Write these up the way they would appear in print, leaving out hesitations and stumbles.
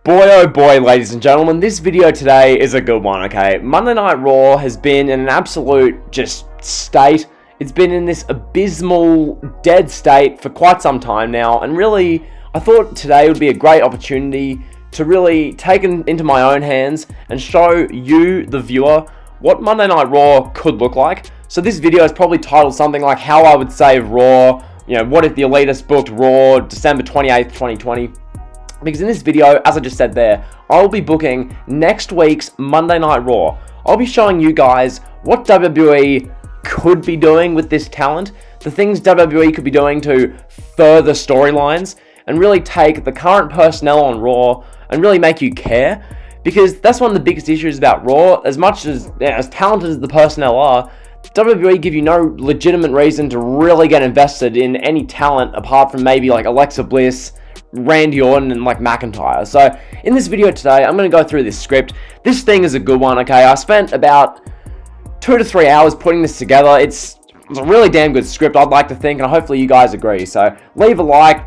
Boy oh boy, ladies and gentlemen, this video today is a good one, okay? Monday Night Raw has been in an absolute state. It's been in this abysmal, dead state for quite some time now, and really, I thought today would be a great opportunity to really take it into my own hands and show you, the viewer, what Monday Night Raw could look like. So this video is probably titled something like How I Would Save Raw, what if the Elitists booked Raw December 28th, 2020. Because in this video, as I just said there, I'll be booking next week's Monday Night Raw. I'll be showing you guys what WWE could be doing with this talent, the things WWE could be doing to further storylines, and really take the current personnel on Raw and really make you care. Because that's one of the biggest issues about Raw. As much as talented as the personnel are, WWE give you no legitimate reason to really get invested in any talent apart from maybe like Alexa Bliss, Randy Orton, and like McIntyre. So in this video today, I'm going to go through this script. This thing is a good one, okay? I spent about 2 to 3 hours putting this together. It's a really damn good script, I'd like to think, and hopefully you guys agree. So leave a like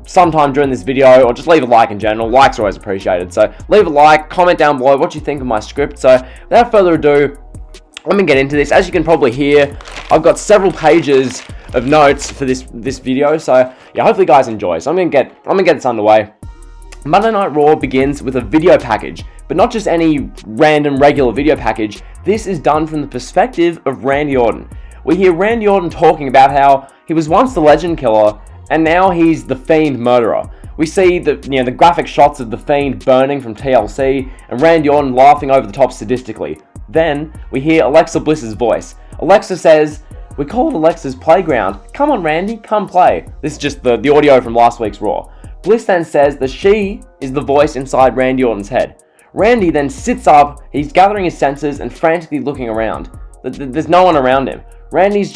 sometime during this video, or just leave a like in general. Likes are always appreciated. So leave a like, comment down below what you think of my script. So without further ado, let me get into this. As you can probably hear, I've got several pages of notes for this video, so yeah, hopefully you guys enjoy. So I'm gonna get this underway. Monday Night Raw begins with a video package, but not just any random regular video package. This is done from the perspective of Randy Orton. We hear Randy Orton talking about how he was once the Legend Killer, and now he's the Fiend Murderer. We see the graphic shots of the Fiend burning from TLC, and Randy Orton laughing over the top sadistically. Then we hear Alexa Bliss's voice. Alexa says, "We call it Alexa's playground. Come on, Randy, come play." This is just the audio from last week's Raw. Bliss then says that she is the voice inside Randy Orton's head. Randy then sits up, he's gathering his senses and frantically looking around. There's no one around him. Randy's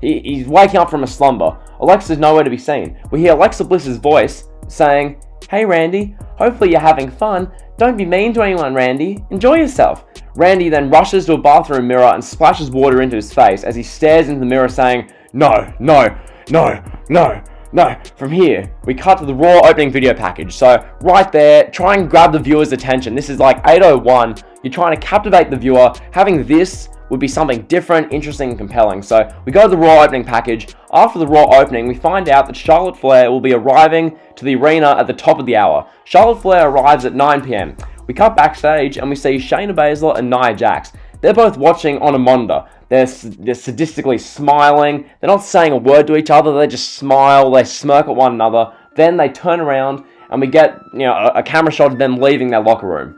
he's waking up from a slumber. Alexa's nowhere to be seen. We hear Alexa Bliss's voice saying, "Hey Randy, hopefully you're having fun. Don't be mean to anyone, Randy. Enjoy yourself." Randy then rushes to a bathroom mirror and splashes water into his face as he stares into the mirror saying, "No, no, no, no, no." From here, we cut to the Raw opening video package. So right there, try and grab the viewer's attention. This is like 8:01. You're trying to captivate the viewer. Having this would be something different, interesting, and compelling. So we go to the Raw opening package. After the Raw opening, we find out that Charlotte Flair will be arriving to the arena at the top of the hour. Charlotte Flair arrives at 9 p.m. We cut backstage and we see Shayna Baszler and Nia Jax. They're both watching on a monitor. They're sadistically smiling. They're not saying a word to each other. They just smile. They smirk at one another. Then they turn around and we get a camera shot of them leaving their locker room.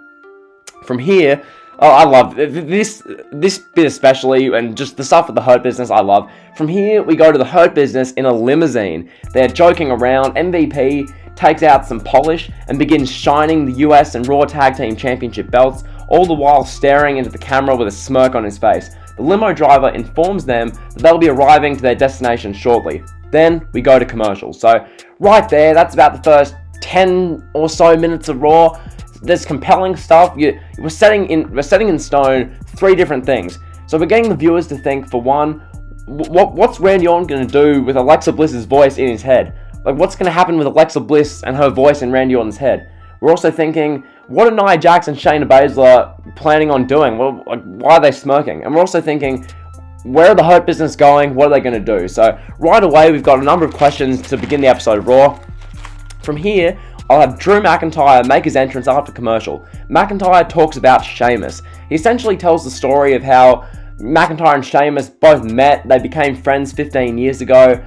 From here, I love this bit especially, and just the stuff with the Hurt Business I love. From here, we go to the Hurt Business in a limousine. They're joking around. MVP takes out some polish and begins shining the US and Raw Tag Team Championship belts, all the while staring into the camera with a smirk on his face. The limo driver informs them that they'll be arriving to their destination shortly. Then we go to commercials. So right there, that's about the first 10 or so minutes of Raw. There's compelling stuff. We're setting in stone 3 different things. So we're getting the viewers to think, for one, what's Randy Orton going to do with Alexa Bliss's voice in his head? Like, what's going to happen with Alexa Bliss and her voice in Randy Orton's head? We're also thinking, what are Nia Jax and Shayna Baszler planning on doing? Well, like, why are they smirking? And we're also thinking, where are the Hurt Business going? What are they going to do? So right away, we've got a number of questions to begin the episode of Raw. From here, I'll have Drew McIntyre make his entrance after commercial. McIntyre talks about Sheamus. He essentially tells the story of how McIntyre and Sheamus both met. They became friends 15 years ago.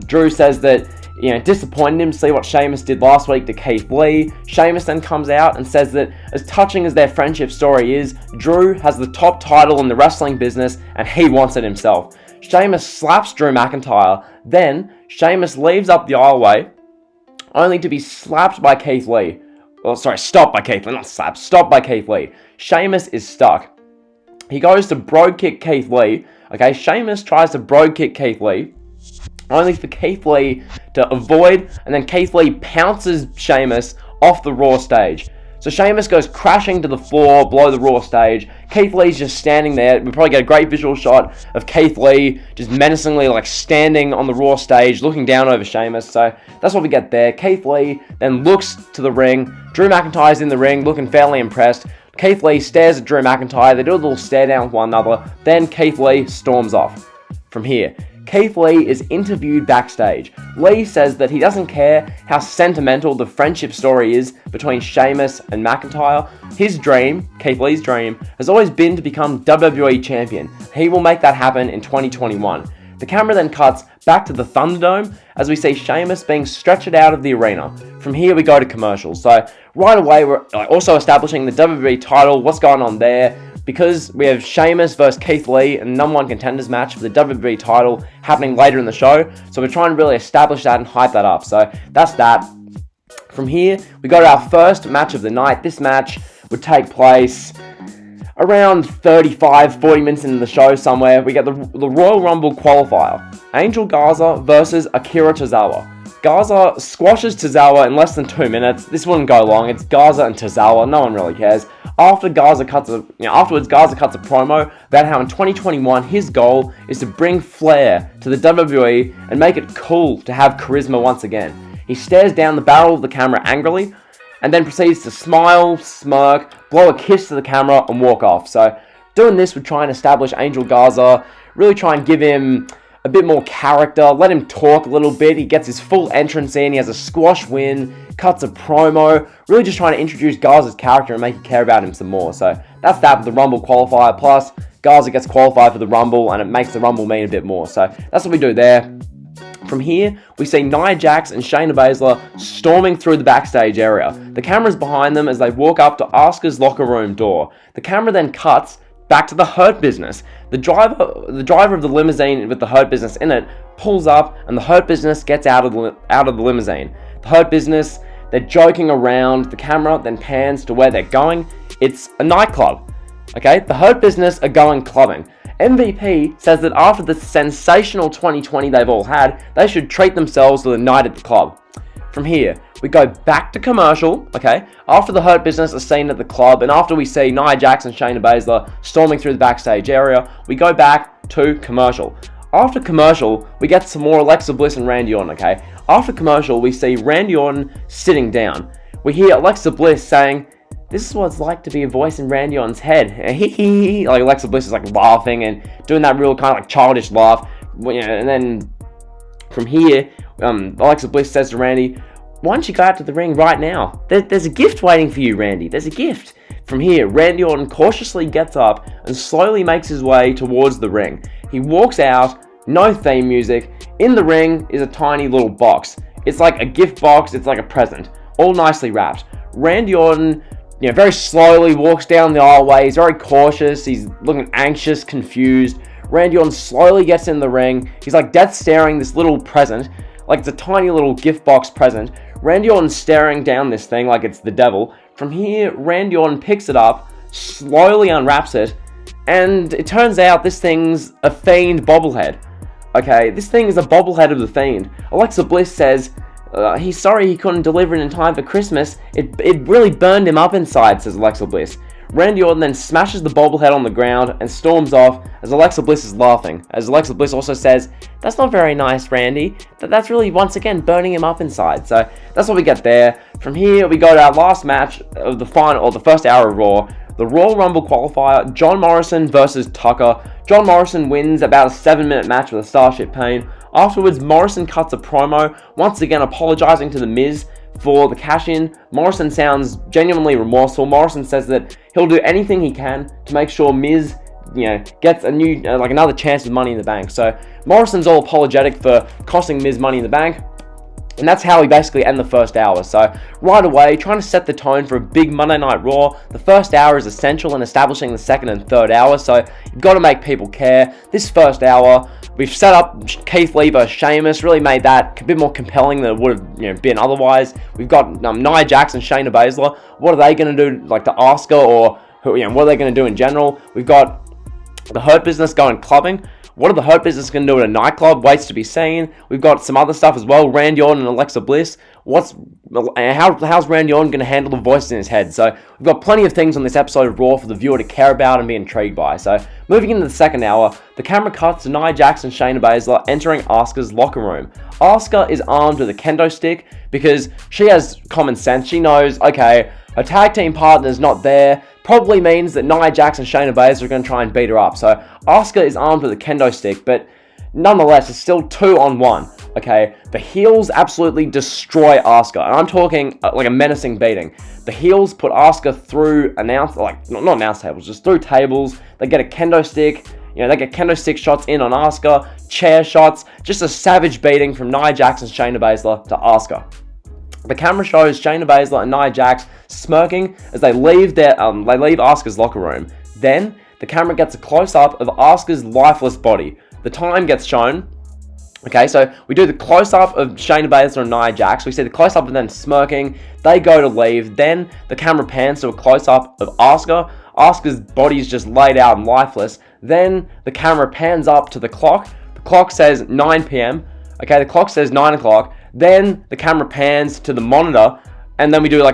Drew says that disappointed him to see what Sheamus did last week to Keith Lee. Sheamus then comes out and says that as touching as their friendship story is, Drew has the top title in the wrestling business and he wants it himself. Sheamus slaps Drew McIntyre. Then Sheamus leaves up the aisleway, only to be slapped by Keith Lee. Stopped by Keith Lee, not slapped, stopped by Keith Lee. Sheamus is stuck. He goes to brogue kick Keith Lee. Okay, Sheamus tries to brogue kick Keith Lee, only for Keith Lee to avoid, and then Keith Lee pounces Sheamus off the Raw stage. So Sheamus goes crashing to the floor below the Raw stage. Keith Lee's just standing there. We probably get a great visual shot of Keith Lee just menacingly like standing on the Raw stage, looking down over Sheamus. So that's what we get there. Keith Lee then looks to the ring. Drew McIntyre's in the ring, looking fairly impressed. Keith Lee stares at Drew McIntyre. They do a little stare down with one another. Then Keith Lee storms off. From here, Keith Lee is interviewed backstage. Lee says that he doesn't care how sentimental the friendship story is between Sheamus and McIntyre. His dream, Keith Lee's dream, has always been to become WWE Champion. He will make that happen in 2021. The camera then cuts back to the Thunderdome as we see Sheamus being stretched out of the arena. From here we go to commercials. So right away we're also establishing the WWE title, what's going on there. Because we have Sheamus versus Keith Lee in the #1 contenders match for the WWE title happening later in the show. So we're trying to really establish that and hype that up. So that's that. From here, we go to our first match of the night. This match would take place around 35-40 minutes into the show somewhere. We get the Royal Rumble qualifier. Angel Garza versus Akira Tozawa. Garza squashes Tozawa in less than 2 minutes. This wouldn't go long. It's Garza and Tozawa. No one really cares. Afterwards, Garza cuts a promo about how in 2021 his goal is to bring flair to the WWE and make it cool to have charisma once again. He stares down the barrel of the camera angrily and then proceeds to smile, smirk, blow a kiss to the camera and walk off. So doing this would try and establish Angel Garza, really try and give him a bit more character, let him talk a little bit. He gets his full entrance in, he has a squash win, cuts a promo, really just trying to introduce Garza's character and make you care about him some more. So that's that with the Rumble qualifier, plus Garza gets qualified for the Rumble and it makes the Rumble mean a bit more. So that's what we do there. From here, we see Nia Jax and Shayna Baszler storming through the backstage area. The camera's behind them as they walk up to Asuka's locker room door. The camera then cuts back to the Hurt Business. The driver of the limousine with the Hurt Business in it pulls up and the Hurt Business gets out of the limousine. The Hurt Business, they're joking around. The camera then pans to where they're going. It's a nightclub. Okay, the Hurt Business are going clubbing. MVP says that after the sensational 2020 they've all had, they should treat themselves to a night at the club. From here, we go back to commercial, okay? After the Hurt Business are seen at the club, and after we see Nia Jax and Shayna Baszler storming through the backstage area, we go back to commercial. After commercial, we get some more Alexa Bliss and Randy Orton, okay? After commercial, we see Randy Orton sitting down. We hear Alexa Bliss saying, "This is what it's like to be a voice in Randy Orton's head." Like Alexa Bliss is like laughing and doing that real kind of like childish laugh. And then from here, Alexa Bliss says to Randy, "Why don't you go out to the ring right now? There's a gift waiting for you, Randy. There's a gift." From here, Randy Orton cautiously gets up and slowly makes his way towards the ring. He walks out, no theme music. In the ring is a tiny little box. It's like a gift box, it's like a present, all nicely wrapped. Randy Orton, very slowly walks down the aisleway. He's very cautious. He's looking anxious, confused. Randy Orton slowly gets in the ring. He's like death staring this little present, like it's a tiny little gift box present. Randy Orton's staring down this thing like it's the devil. From here, Randy Orton picks it up, slowly unwraps it, and it turns out this thing's a Fiend bobblehead. Okay, this thing is a bobblehead of the Fiend. Alexa Bliss says, he's sorry he couldn't deliver it in time for Christmas. It really burned him up inside, says Alexa Bliss. Randy Orton then smashes the bobblehead on the ground and storms off as Alexa Bliss is laughing. As Alexa Bliss also says, "That's not very nice, Randy. That's really, once again, burning him up inside." So that's what we get there. From here, we go to our last match of the first hour of Raw. The Royal Rumble qualifier, John Morrison versus Tucker. John Morrison wins about a 7-minute match with a Starship Pain. Afterwards, Morrison cuts a promo, once again apologizing to The Miz for the cash-in. Morrison sounds genuinely remorseful. Morrison says that he'll do anything he can to make sure Miz, gets a new, another chance of Money in the Bank. So Morrison's all apologetic for costing Miz Money in the Bank. And that's how we basically end the first hour. So right away, trying to set the tone for a big Monday Night Raw. The first hour is essential in establishing the second and third hour, so you've got to make people care. This first hour, we've set up Keith Lee versus Sheamus, really made that a bit more compelling than it would have been otherwise. We've got Nia Jax and Shayna Baszler. What are they going to do, to Asuka, or what are they going to do in general? We've got the Hurt Business going clubbing. What are the Hurt Business going to do at a nightclub? Waits to be seen. We've got some other stuff as well. Randy Orton and Alexa Bliss. How's Randy Orton going to handle the voice in his head? So we've got plenty of things on this episode of Raw for the viewer to care about and be intrigued by. So moving into the second hour, the camera cuts to Nia Jax and Shayna Baszler entering Asuka's locker room. Asuka is armed with a kendo stick because she has common sense. She knows, okay, her tag team partner's not there. Probably means that Nia Jax and Shayna Baszler are going to try and beat her up. So Asuka is armed with a kendo stick, but nonetheless, it's still 2-on-1. Okay, the heels absolutely destroy Asuka, and I'm talking like a menacing beating. The heels put Asuka through not announce tables, just through tables. They get a kendo stick. They get kendo stick shots in on Asuka, chair shots, just a savage beating from Nia Jax and Shayna Baszler to Asuka. The camera shows Shayna Baszler and Nia Jax smirking as they leave Asuka's locker room. Then the camera gets a close-up of Asuka's lifeless body. The time gets shown. Okay, so we do the close-up of Shayna Baszler and Nia Jax. We see the close-up of them smirking. They go to leave. Then the camera pans to a close-up of Asuka. Asuka's body is just laid out and lifeless. Then the camera pans up to the clock. The clock says 9 p.m. Okay, the clock says 9 o'clock. Then the camera pans to the monitor. And then we do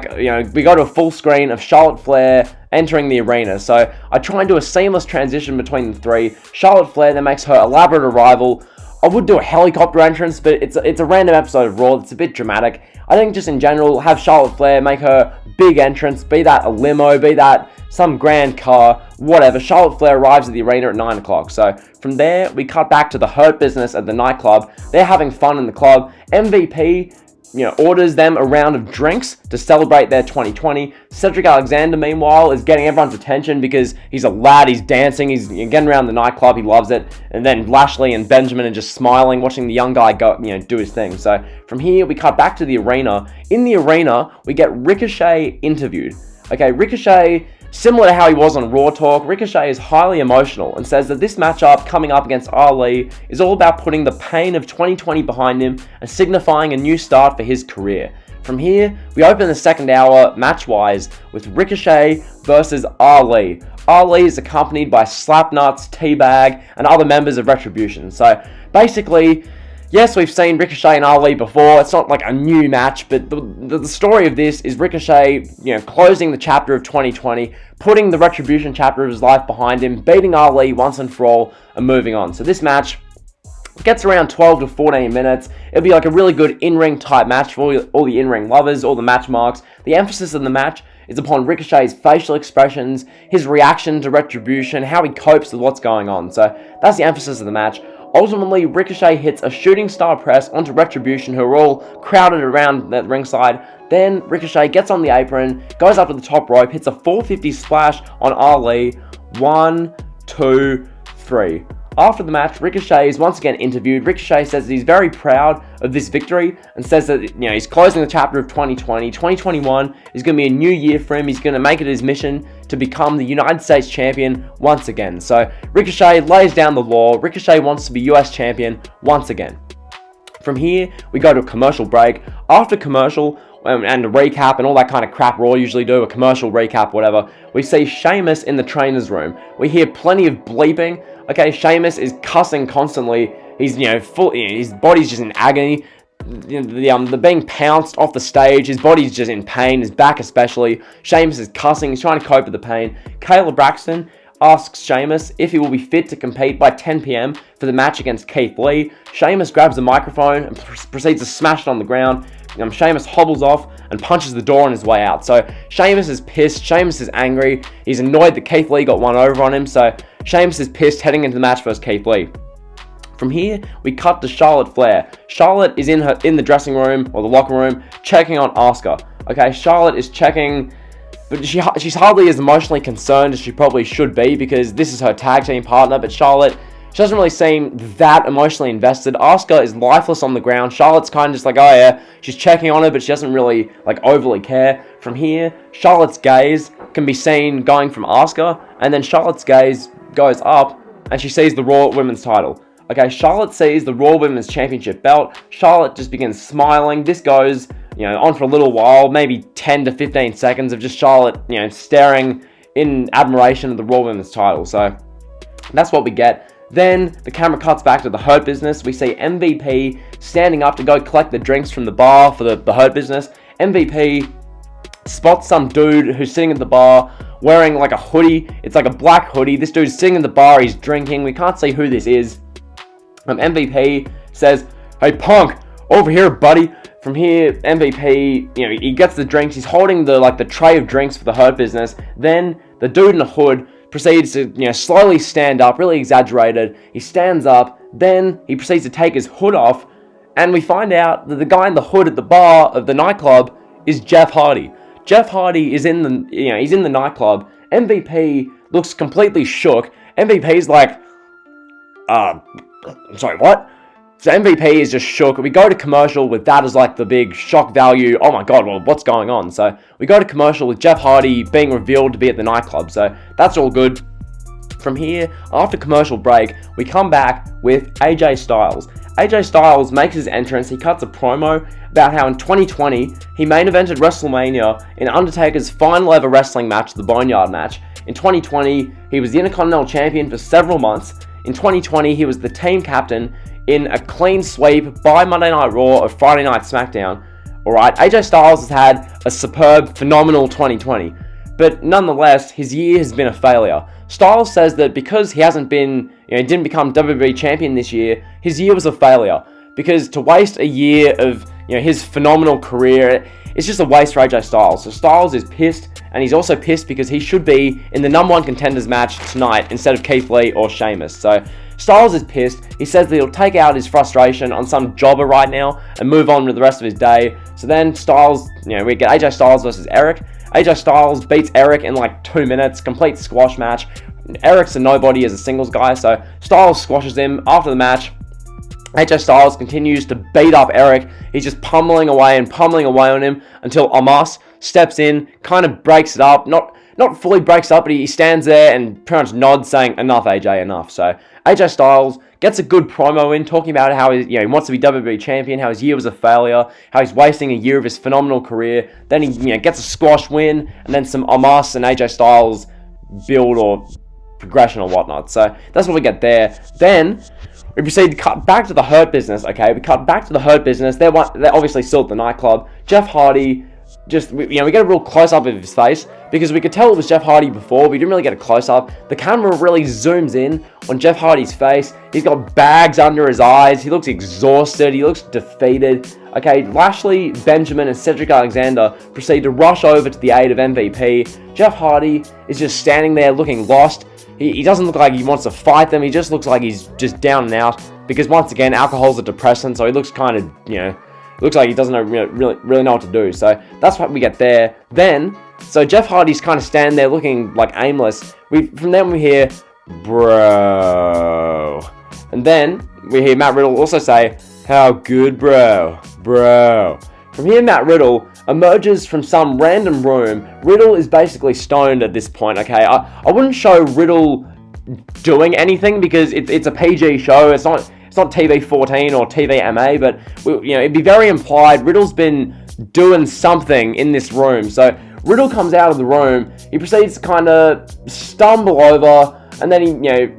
we go to a full screen of Charlotte Flair entering the arena. So I try and do a seamless transition between the three. Charlotte Flair then makes her elaborate arrival. I would do a helicopter entrance, but it's a random episode of Raw. It's a bit dramatic. I think just in general, have Charlotte Flair make her big entrance, be that a limo, be that some grand car, whatever. Charlotte Flair arrives at the arena at 9 o'clock. So from there, we cut back to the Hurt Business at the nightclub. They're having fun in the club. MVP orders them a round of drinks to celebrate their 2020. Cedric Alexander, meanwhile, is getting everyone's attention because he's a lad, he's dancing, he's getting around the nightclub, he loves it. And then Lashley and Benjamin are just smiling, watching the young guy go, do his thing. So from here, we cut back to the arena. In the arena, we get Ricochet interviewed. Okay, Ricochet, similar to how he was on Raw Talk, Ricochet is highly emotional and says that this matchup coming up against Ali is all about putting the pain of 2020 behind him and signifying a new start for his career. From here, we open the second hour match-wise with Ricochet versus Ali. Ali is accompanied by Slapnuts, Teabag, and other members of Retribution. So basically, yes, we've seen Ricochet and Ali before. It's not like a new match, but the story of this is Ricochet, closing the chapter of 2020, putting the Retribution chapter of his life behind him, beating Ali once and for all, and moving on. So this match gets around 12 to 14 minutes. It'll be like a really good in-ring type match for all the in-ring lovers, all the match marks. The emphasis of the match is upon Ricochet's facial expressions, his reaction to Retribution, how he copes with what's going on. So that's the emphasis of the match. Ultimately, Ricochet hits a shooting star press onto Retribution, who are all crowded around that ringside. Then Ricochet gets on the apron, goes up to the top rope, hits a 450 splash on Ali. 1, 2, 3. After the match, Ricochet is once again interviewed. Ricochet says that he's very proud of this victory and says that he's closing the chapter of 2020. 2021 is going to be a new year for him. He's going to make it his mission to become the United States champion once again. So Ricochet lays down the law. Ricochet wants to be US champion once again. From here, we go to a commercial break. After commercial and a recap and all that kind of crap Raw usually do, a commercial recap, whatever, we see Sheamus in the trainer's room. We hear plenty of bleeping. Okay, Sheamus is cussing constantly. He's, his body's just in agony. The being pounced off the stage. His body's just in pain. His back especially. Sheamus is cussing. He's trying to cope with the pain. Kayla Braxton asks Sheamus if he will be fit to compete by 10 p.m. for the match against Keith Lee. Sheamus grabs the microphone and proceeds to smash it on the ground. Sheamus hobbles off and punches the door on his way out. So Sheamus is pissed. Sheamus is angry. He's annoyed that Keith Lee got one over on him. So Sheamus is pissed heading into the match versus Keith Lee. From here, we cut to Charlotte Flair. Charlotte is in the dressing room or the locker room checking on Asuka. Okay, Charlotte is checking, but she's hardly as emotionally concerned as she probably should be because this is her tag team partner. But Charlotte, she doesn't really seem that emotionally invested. Asuka is lifeless on the ground. Charlotte's kind of just like, oh yeah, she's checking on her, but she doesn't really overly care. From here, Charlotte's gaze can be seen going from Asuka, and then Charlotte's gaze goes up, and she sees the Raw Women's title. Okay, Charlotte sees the Raw Women's Championship belt. Charlotte just begins smiling. This goes, on for a little while, maybe 10 to 15 seconds of just Charlotte, staring in admiration of the Raw Women's title. So that's what we get. Then the camera cuts back to the Hurt Business. We see MVP standing up to go collect the drinks from the bar for the Hurt Business. MVP spots some dude who's sitting at the bar wearing like a hoodie. It's like a black hoodie. This dude's sitting in the bar, he's drinking. We can't see who this is. MVP says, "Hey punk, over here buddy." From here, MVP, he gets the drinks. He's holding the tray of drinks for the Hurt Business. Then the dude in the hood proceeds to slowly stand up, really exaggerated. He stands up, then he proceeds to take his hood off, and we find out that the guy in the hood at the bar of the nightclub is Jeff Hardy. Jeff Hardy is in the he's in the nightclub. MVP looks completely shook. MVP's like, sorry, what? So MVP is just shook. We go to commercial with that as like the big shock value. Oh my god, well, what's going on? So we go to commercial with Jeff Hardy being revealed to be at the nightclub. So that's all good. From here, after commercial break, we come back with AJ Styles. AJ Styles makes his entrance. He cuts a promo about how in 2020, he main evented WrestleMania in Undertaker's final ever wrestling match, the Boneyard match. In 2020, he was the Intercontinental Champion for several months. In 2020, he was the team captain in a clean sweep by Monday Night Raw of Friday Night SmackDown. Alright, AJ Styles has had a superb, phenomenal 2020. But nonetheless, his year has been a failure. Styles says that because he hasn't been, he didn't become WWE Champion this year, his year was a failure. Because to waste a year of, his phenomenal career, it's just a waste for AJ Styles. So Styles is pissed, and he's also pissed because he should be in the number one contenders match tonight instead of Keith Lee or Sheamus. So Styles is pissed. He says that he'll take out his frustration on some jobber right now and move on with the rest of his day. So then Styles, we get AJ Styles versus Eric. AJ Styles beats Eric in like 2 minutes, complete squash match. Eric's a nobody as a singles guy, so Styles squashes him. After the match, AJ Styles continues to beat up Eric. He's just pummeling away on him until Omos steps in, kind of breaks it up. Not fully breaks up, but he stands there and pretty much nods saying, "Enough, AJ, enough." So AJ Styles gets a good promo in, talking about how he wants to be WWE Champion, how his year was a failure, how he's wasting a year of his phenomenal career. Then he gets a squash win, and then some Omos and AJ Styles build or progression or whatnot. So that's what we get there. Then we proceed to cut back to the Hurt Business. Okay, we cut back to the Hurt Business. They're obviously still at the nightclub. Jeff Hardy, we get a real close-up of his face, because we could tell it was Jeff Hardy before. We didn't really get a close-up. The camera really zooms in on Jeff Hardy's face. He's got bags under his eyes. He looks exhausted. He looks defeated. Okay, Lashley, Benjamin, and Cedric Alexander proceed to rush over to the aid of MVP. Jeff Hardy is just standing there looking lost. He doesn't look like he wants to fight them. He just looks like he's just down and out, because once again, alcohol's a depressant, so he looks kind of, looks like he doesn't really know what to do. So that's what we get there. Then, so Jeff Hardy's kind of standing there looking like aimless. From then we hear, "Bro." And then we hear Matt Riddle also say, "How good, bro? Bro." From here, Matt Riddle emerges from some random room. Riddle is basically stoned at this point, okay? I wouldn't show Riddle doing anything because it's a PG show. It's not TV 14 or TV MA, but it'd be very implied Riddle's been doing something in this room. So Riddle comes out of the room. He proceeds to kind of stumble over, and then he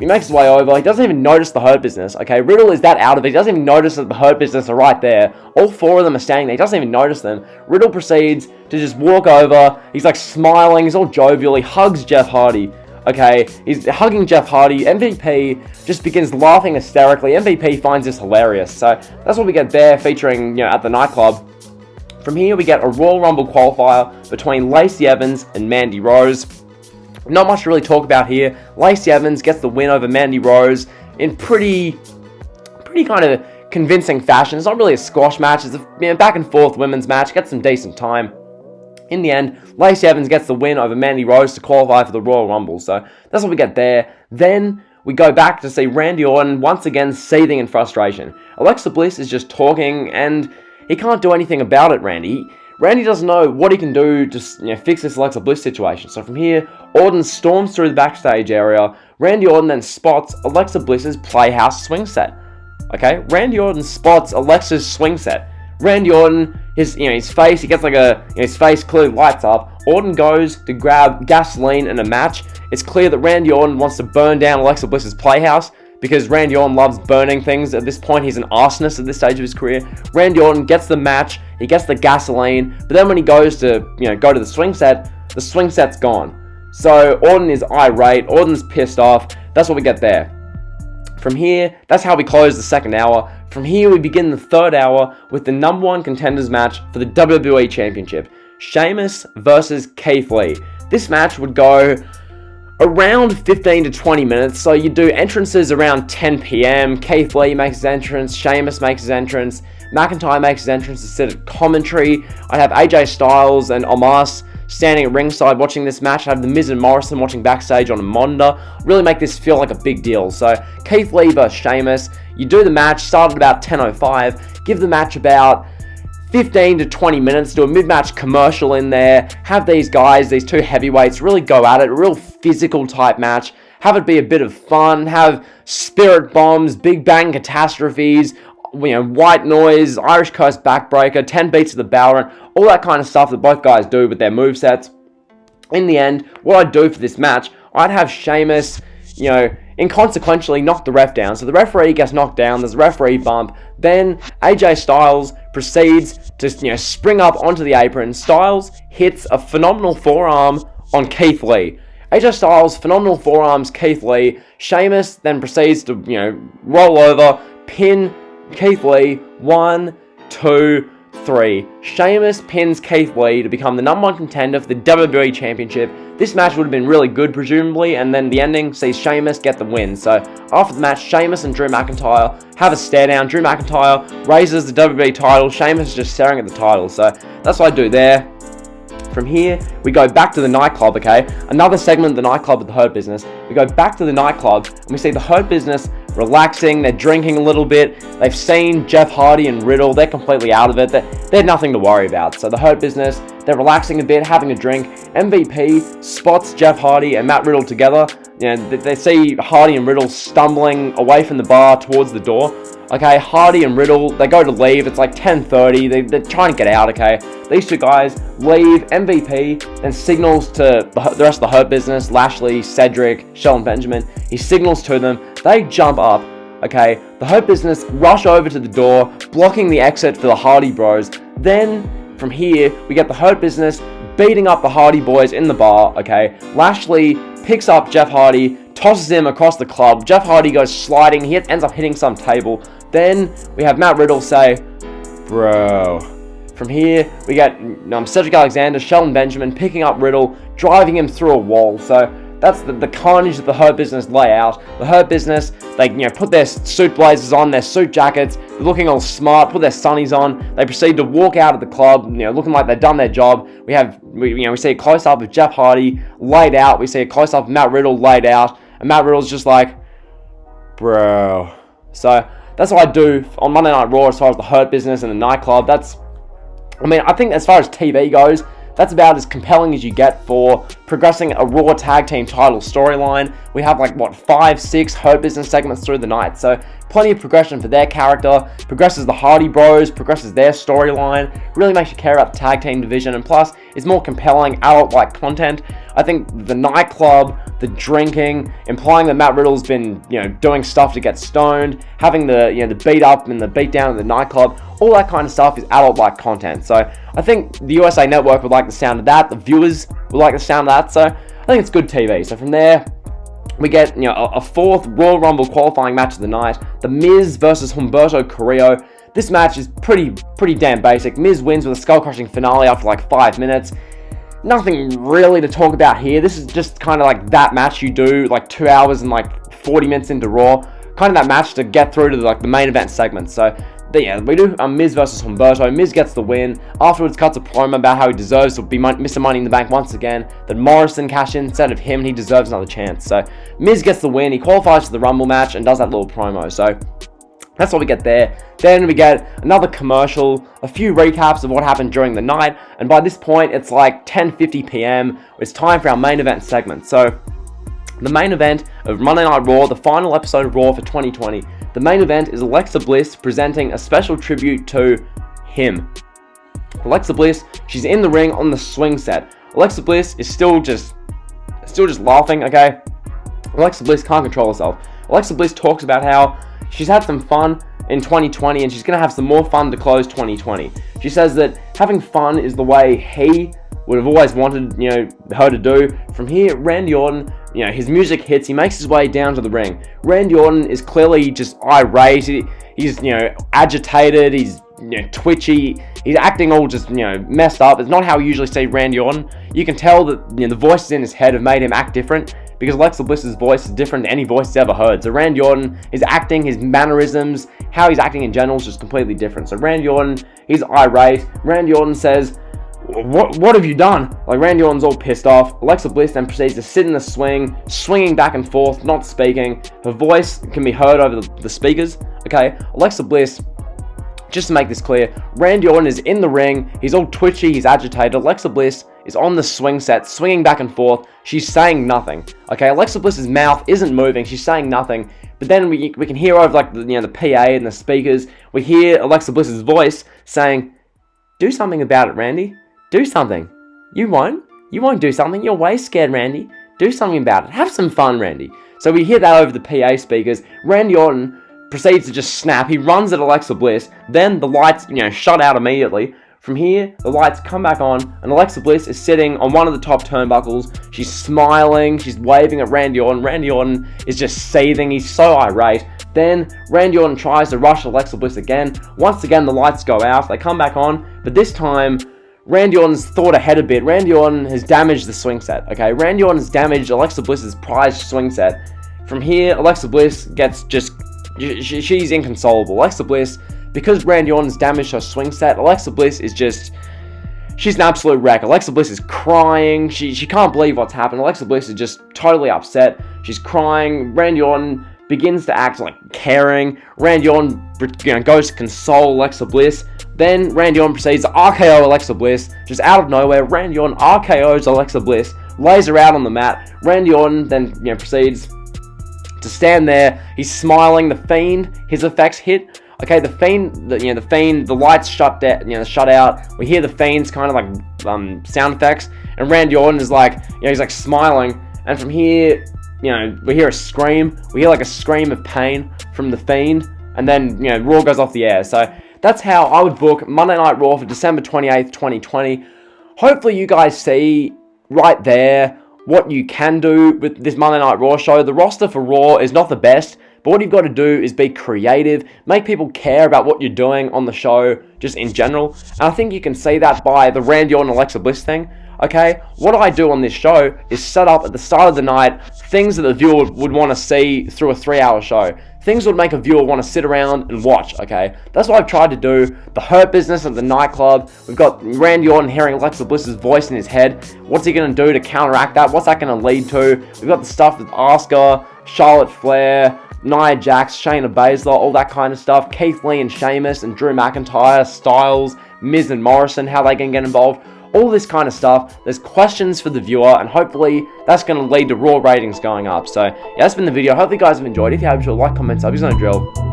makes his way over. He doesn't even notice the Hurt Business. Okay, Riddle is that out of it. He doesn't even notice that the Hurt Business are right there. All four of them are standing there. He doesn't even notice them. Riddle proceeds to just walk over. He's like smiling. He's all jovial. He hugs Jeff Hardy. Okay, he's hugging Jeff Hardy. MVP just begins laughing hysterically. MVP finds this hilarious. So that's what we get there, featuring at the nightclub. From here, we get a Royal Rumble qualifier between Lacey Evans and Mandy Rose. Not much to really talk about here. Lacey Evans gets the win over Mandy Rose in pretty kind of convincing fashion. It's not really a squash match. It's a back and forth women's match. Gets some decent time. In the end, Lacey Evans gets the win over Mandy Rose to qualify for the Royal Rumble. So that's what we get there. Then we go back to see Randy Orton once again seething in frustration. Alexa Bliss is just talking, and he can't do anything about it, Randy. Randy doesn't know what he can do to fix this Alexa Bliss situation. So from here, Orton storms through the backstage area. Randy Orton then spots Alexa Bliss's Playhouse swing set. Okay, Randy Orton spots Alexa's swing set. Randy Orton, his face, he gets like his face clearly lights up. Orton goes to grab gasoline and a match. It's clear that Randy Orton wants to burn down Alexa Bliss's Playhouse, because Randy Orton loves burning things. At this point, he's an arsonist at this stage of his career. Randy Orton gets the match, he gets the gasoline, but then when he goes to, go to the swing set's gone. So Orton is irate, Orton's pissed off. That's what we get there. From here, that's how we close the second hour. From here, we begin the third hour with the number one contenders match for the WWE Championship. Sheamus versus Keith Lee. This match would go around 15 to 20 minutes, so you do entrances around 10 p.m. Keith Lee makes his entrance, Sheamus makes his entrance, McIntyre makes his entrance to sit at commentary. I'd have AJ Styles and Omos standing at ringside watching this match. I'd have The Miz and Morrison watching backstage on a monitor. Really make this feel like a big deal. So Keith Lee versus Sheamus. You do the match, start at about 10:05, give the match about 15 to 20 minutes, do a mid-match commercial in there, have these guys, these two heavyweights, really go at it, a real physical type match, have it be a bit of fun, have spirit bombs, big bang catastrophes, white noise, Irish Coast backbreaker, 10 beats of the bell run, all that kind of stuff that both guys do with their movesets. In the end, what I'd do for this match, I'd have Sheamus, inconsequentially knock the ref down. So the referee gets knocked down, there's a referee bump, then AJ Styles proceeds to spring up onto the apron. Styles hits a phenomenal forearm on Keith Lee. AJ Styles, phenomenal forearms Keith Lee. Sheamus then proceeds to, roll over, pin Keith Lee, 1, 2, 3. Sheamus pins Keith Lee to become the number one contender for the WWE Championship. This match would have been really good, presumably, and then the ending sees Sheamus get the win. So after the match, Sheamus and Drew McIntyre have a stare down. Drew McIntyre raises the WWE title. Sheamus is just staring at the title. So that's what I do there. From here, we go back to the nightclub, okay? Another segment of the nightclub with the Hurt Business. We go back to the nightclub, and we see the Hurt Business relaxing, they're drinking a little bit, they've seen Jeff Hardy and Riddle, they're completely out of it, they had nothing to worry about. So the Hurt Business, they're relaxing a bit, having a drink. MVP spots Jeff Hardy and Matt Riddle together. They see Hardy and Riddle stumbling away from the bar towards the door. Okay, Hardy and Riddle, they go to leave, it's like 10:30, they're trying to get out, okay? These two guys leave, MVP then signals to the rest of the Hurt Business, Lashley, Cedric, Shelton Benjamin, he signals to them, they jump up, okay? The Hurt Business rush over to the door, blocking the exit for the Hardy Bros. Then, from here, we get the Hurt Business beating up the Hardy Boys in the bar, okay? Lashley picks up Jeff Hardy, tosses him across the club, Jeff Hardy goes sliding, he ends up hitting some table. Then we have Matt Riddle say, bro. From here, we get Cedric Alexander, Shelton Benjamin picking up Riddle, driving him through a wall. So that's the carnage that the Hurt Business lay out. The Hurt Business, they put their suit blazers on, their suit jackets, they're looking all smart, put their sunnies on. They proceed to walk out of the club, looking like they've done their job. We see a close up of Jeff Hardy laid out. We see a close up of Matt Riddle laid out, and Matt Riddle's just like, bro. So that's what I do on Monday Night Raw as far as the Hurt Business and the nightclub. I think as far as TV goes, that's about as compelling as you get for progressing a Raw Tag Team title storyline. We have 5, 6 Hurt Business segments through the night. So plenty of progression for their character, progresses the Hardy Bros, progresses their storyline, really makes you care about the tag team division, and plus is more compelling adult-like content. I think the nightclub, the drinking, implying that Matt Riddle's been, doing stuff to get stoned, having the beat up and the beat down at the nightclub, all that kind of stuff is adult-like content. So I think the USA Network would like the sound of that, the viewers would like the sound of that, so I think it's good TV. So from there, we get a fourth Royal Rumble qualifying match of the night, The Miz versus Humberto Carrillo. This match is pretty damn basic. Miz wins with a skull-crushing finale after 5 minutes. Nothing really to talk about here. This is just kind of like that match you do 2 hours and 40 minutes into Raw. Kind of that match to get through to the main event segment. So we do Miz versus Humberto. Miz gets the win. Afterwards cuts a promo about how he deserves to be Mr. Money in the Bank once again. Then Morrison cashed in instead of him and he deserves another chance. So Miz gets the win. He qualifies for the Rumble match and does that little promo. So that's what we get there. Then we get another commercial, a few recaps of what happened during the night, and by this point it's 10:50 p.m. It's time for our main event segment. So the main event of Monday Night Raw, the final episode of Raw for 2020. The main event is Alexa Bliss presenting a special tribute to him. Alexa Bliss, she's in the ring on the swing set. Alexa Bliss is still just laughing, okay? Alexa Bliss can't control herself. Alexa Bliss talks about how she's had some fun in 2020 and she's going to have some more fun to close 2020. She says that having fun is the way he would have always wanted, her to do. From here, Randy Orton, his music hits, he makes his way down to the ring. Randy Orton is clearly just irate, he's, agitated, he's, twitchy, he's acting all just, messed up. It's not how we usually see Randy Orton. You can tell that, the voices in his head have made him act different, because Alexa Bliss's voice is different than any voice he's ever heard. So Randy Orton, his acting, his mannerisms, how he's acting in general is just completely different. So Randy Orton, he's irate. Randy Orton says, what have you done? Like, Randy Orton's all pissed off. Alexa Bliss then proceeds to sit in the swing, swinging back and forth, not speaking. Her voice can be heard over the speakers, okay? Alexa Bliss, just to make this clear, Randy Orton is in the ring, he's all twitchy, he's agitated. Alexa Bliss is on the swing set, swinging back and forth. She's saying nothing, okay? Alexa Bliss's mouth isn't moving, she's saying nothing. But then we can hear over, like, the PA and the speakers, we hear Alexa Bliss's voice saying, "Do something about it, Randy. Do something. You won't do something. You're way scared, Randy. Do something about it. Have some fun, Randy." So we hear that over the PA speakers. Randy Orton proceeds to just snap. He runs at Alexa Bliss. Then the lights, shut out immediately. From here, the lights come back on, and Alexa Bliss is sitting on one of the top turnbuckles. She's smiling. She's waving at Randy Orton. Randy Orton is just seething. He's so irate. Then Randy Orton tries to rush Alexa Bliss again. Once again, the lights go out. They come back on, but this time, Randy Orton's thought ahead a bit. Randy Orton has damaged the swing set, okay? Randy Orton's damaged Alexa Bliss's prized swing set. From here, Alexa Bliss gets she's inconsolable. Alexa Bliss, because Randy Orton's damaged her swing set, Alexa Bliss is she's an absolute wreck. Alexa Bliss is crying. She can't believe what's happened. Alexa Bliss is just totally upset. She's crying. Randy Orton begins to act like caring. Randy Orton goes to console Alexa Bliss. Then Randy Orton proceeds to RKO Alexa Bliss. Just out of nowhere, Randy Orton RKOs Alexa Bliss, lays her out on the mat. Randy Orton then proceeds to stand there. He's smiling. The Fiend, his effects hit. Okay, the Fiend, the lights shut out. We hear the Fiend's kind of like sound effects, and Randy Orton is like, he's like smiling. And from here, we hear a scream. We hear like a scream of pain from the Fiend, and then Raw goes off the air. So that's how I would book Monday Night Raw for December 28th, 2020. Hopefully you guys see right there what you can do with this Monday Night Raw show. The roster for Raw is not the best, but what you've got to do is be creative, make people care about what you're doing on the show, just in general. And I think you can see that by the Randy Orton Alexa Bliss thing. Okay, what I do on this show is set up at the start of the night things that the viewer would want to see through a 3-hour show. Things would make a viewer want to sit around and watch, okay? That's what I've tried to do. The Hurt Business at the nightclub. We've got Randy Orton hearing Alexa Bliss's voice in his head. What's he going to do to counteract that? What's that going to lead to? We've got the stuff with Asuka, Charlotte Flair, Nia Jax, Shayna Baszler, all that kind of stuff. Keith Lee and Sheamus and Drew McIntyre, Styles, Miz and Morrison, how they can get involved. All this kind of stuff. There's questions for the viewer, and hopefully that's going to lead to Raw ratings going up. So yeah, that's been the video. Hopefully you guys have enjoyed. If you have, be sure to like, comment, sub. You know the drill.